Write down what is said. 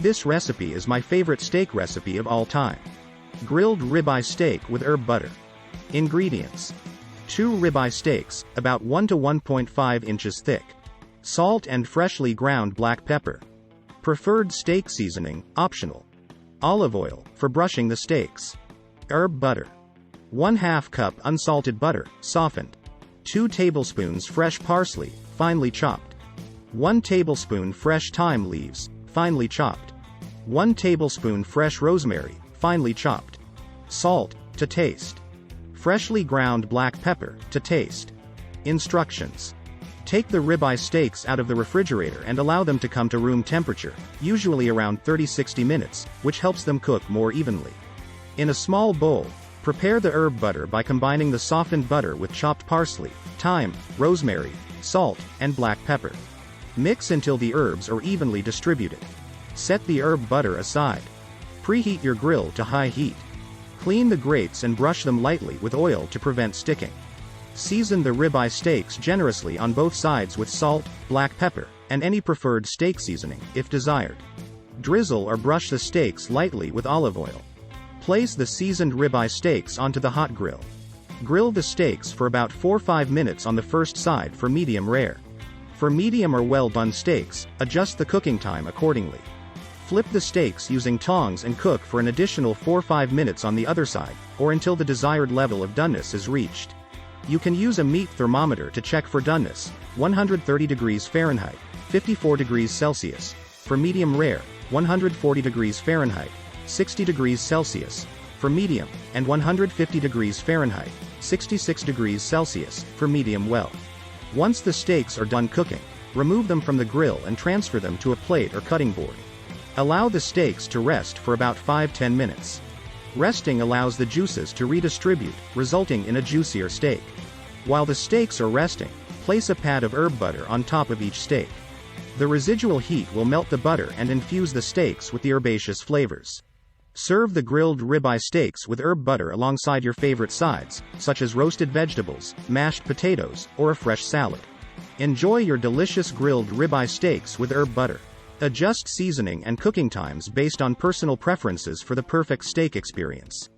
This recipe is my favorite steak recipe of all time. Grilled ribeye steak with herb butter. Ingredients: 2 ribeye steaks, about 1 to 1.5 inches thick. Salt and freshly ground black pepper. Preferred steak seasoning, optional. Olive oil, for brushing the steaks. Herb butter. 1/2 cup unsalted butter, softened. 2 tablespoons fresh parsley, finely chopped. 1 tablespoon fresh thyme leaves, finely chopped. 1 tablespoon fresh rosemary, finely chopped. Salt, to taste. Freshly ground black pepper, to taste. Instructions. Take the ribeye steaks out of the refrigerator and allow them to come to room temperature, usually around 30-60 minutes, which helps them cook more evenly. In a small bowl, prepare the herb butter by combining the softened butter with chopped parsley, thyme, rosemary, salt, and black pepper. Mix until the herbs are evenly distributed. Set the herb butter aside. Preheat your grill to high heat. Clean the grates and brush them lightly with oil to prevent sticking. Season the ribeye steaks generously on both sides with salt, black pepper, and any preferred steak seasoning, if desired. Drizzle or brush the steaks lightly with olive oil. Place the seasoned ribeye steaks onto the hot grill. Grill the steaks for about 4-5 minutes on the first side for medium rare. For medium or well-done steaks, adjust the cooking time accordingly. Flip the steaks using tongs and cook for an additional 4-5 minutes on the other side, or until the desired level of doneness is reached. You can use a meat thermometer to check for doneness, 130 degrees Fahrenheit, 54 degrees Celsius. For medium rare, 140 degrees Fahrenheit, 60 degrees Celsius. For medium, and 150 degrees Fahrenheit, 66 degrees Celsius, for medium well. Once the steaks are done cooking, remove them from the grill and transfer them to a plate or cutting board. Allow the steaks to rest for about 5-10 minutes. Resting allows the juices to redistribute, resulting in a juicier steak. While the steaks are resting, place a pad of herb butter on top of each steak. The residual heat will melt the butter and infuse the steaks with the herbaceous flavors. Serve the grilled ribeye steaks with herb butter alongside your favorite sides, such as roasted vegetables, mashed potatoes, or a fresh salad. Enjoy your delicious grilled ribeye steaks with herb butter. Adjust seasoning and cooking times based on personal preferences for the perfect steak experience.